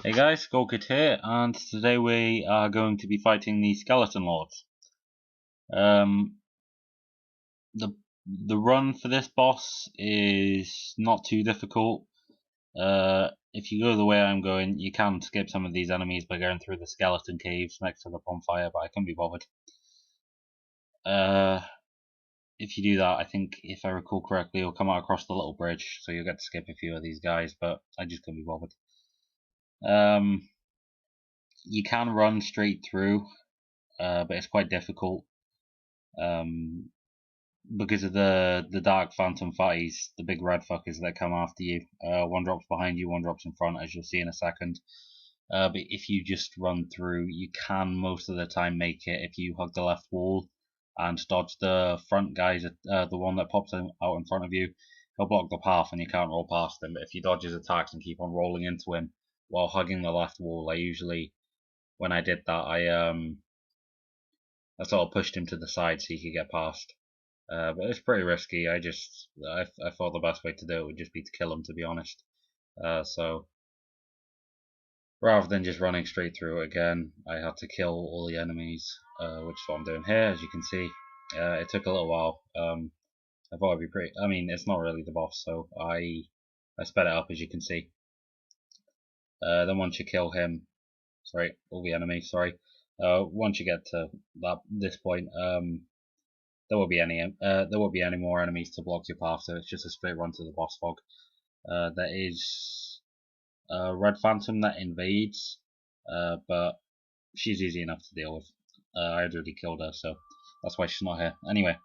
Hey guys, Golkit here, and today we are going to be fighting the Skeleton Lords. Um, the the run for this boss is not too difficult. If you go the way I'm going, you can skip some of these enemies by going through the skeleton caves next to the bonfire, but I couldn't be bothered. If you do that, I think, if I recall correctly, you'll come out across the little bridge, so you'll get to skip a few of these guys, but I just couldn't be bothered. You can run straight through, but it's quite difficult. Because of the dark phantom fatties, the big red fuckers that come after you. One drops behind you, one drops in front, as you'll see in a second. But if you just run through, you can most of the time make it if you hug the left wall and dodge the front guys, the one that pops out in front of you. He'll block the path and you can't roll past him, but if you dodge his attacks and keep on rolling into him while hugging the left wall, when I did that, I sort of pushed him to the side so he could get past. But it's pretty risky. I thought the best way to do it would just be to kill him, to be honest. So rather than just running straight through it again, I had to kill all the enemies, which is what I'm doing here. As you can see, it took a little while. I thought it'd be pretty. I mean, it's not really the boss, so I sped it up, as you can see. Then once you kill him, sorry, all the enemies, sorry. Once you get to this point, there won't be any more enemies to block your path, so it's just a straight run to the boss fog. There is a Red Phantom that invades, but she's easy enough to deal with. I already killed her, so that's why she's not here. Anyway,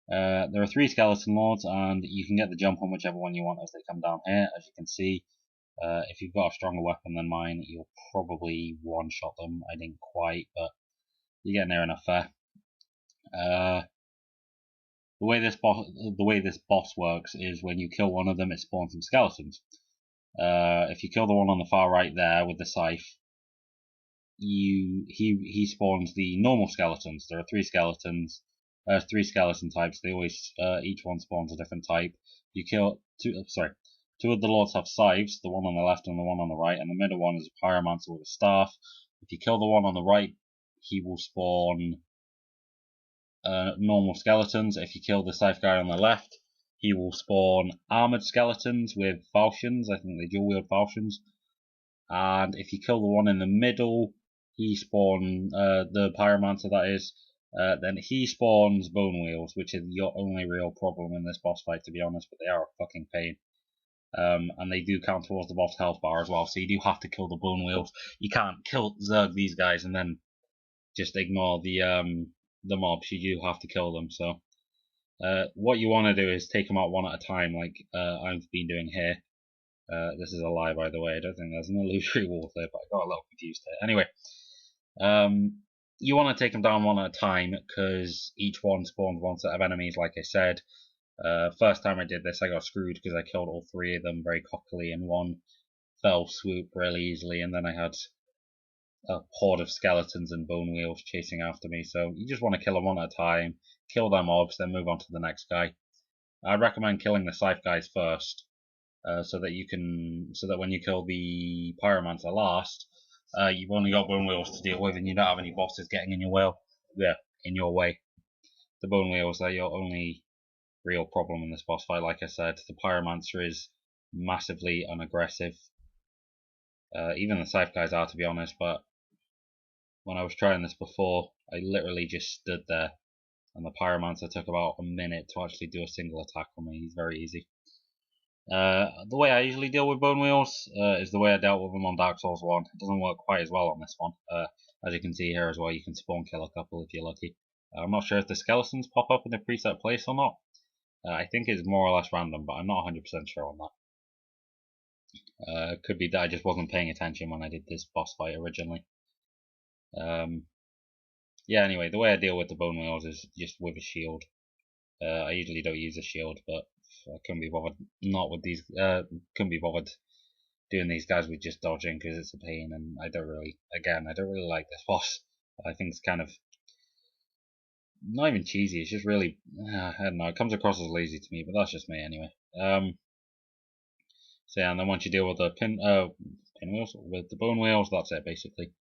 there are 3 Skeleton Lords, and you can get the jump on whichever one you want as they come down here. As you can see, if you've got a stronger weapon than mine, you'll probably one-shot them. I didn't quite, but you're getting there enough there. The way this boss works is when you kill one of them, it spawns some skeletons. If you kill the one on the far right there with the scythe, he spawns the normal skeletons. There are 3 skeletons. 3 skeleton types. They always each one spawns a different type. You kill two. Two of the lords have scythes. The one on the left and the one on the right, and the middle one is a pyromancer with a staff. If you kill the one on the right, he will spawn normal skeletons. If you kill the scythe guy on the left, he will spawn armored skeletons with falchions. I think they dual wield falchions. And if you kill the one in the middle, he spawns the pyromancer, that is. Then he spawns bone wheels, which is your only real problem in this boss fight, to be honest. But they are a fucking pain. And they do count towards the boss health bar as well, so you do have to kill the bone wheels. You can't zerg these guys and then just ignore the mobs. You do have to kill them. So what you want to do is take them out one at a time, like I've been doing here. This is a lie, by the way. I don't think there's an illusory wall there, but I got a little confused here. Anyway, you want to take them down one at a time because each one spawns one set of enemies, like I said. First time I did this, I got screwed because I killed all 3 of them very cockily in one fell swoop really easily, and then I had a horde of skeletons and bone wheels chasing after me. So you just want to kill them one at a time, kill their mobs, then move on to the next guy. I'd recommend killing the scythe guys first, so that when you kill the pyromancer last, you've only got bone wheels to deal with, and you don't have any bosses getting in your way. The bone wheels are your only real problem in this boss fight. Like I said, the pyromancer is massively unaggressive. Even the scythe guys are, to be honest, but when I was trying this before, I literally just stood there, and the pyromancer took about a minute to actually do a single attack on me. He's very easy. The way I usually deal with bone wheels is the way I dealt with them on Dark Souls 1. It doesn't work quite as well on this one. As you can see here as well, you can spawn kill a couple if you're lucky. I'm not sure if the skeletons pop up in a preset place or not. I think it's more or less random, but I'm not 100% sure on that. Could be that I just wasn't paying attention when I did this boss fight originally. Yeah, anyway, the way I deal with the bone wheels is just with a shield. I usually don't use a shield, but I couldn't be bothered couldn't be bothered doing these guys with just dodging because it's a pain, and I don't really like this boss. I think it's kind of not even cheesy. It's just really, I don't know. It comes across as lazy to me, but that's just me anyway. So yeah, and then once you deal with the pinwheels, with the bone wheels, that's it basically.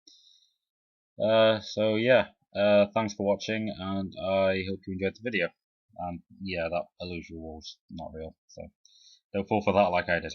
So yeah, thanks for watching, and I hope you enjoyed the video. And yeah, that illusory wall's not real, so don't fall for that like I did.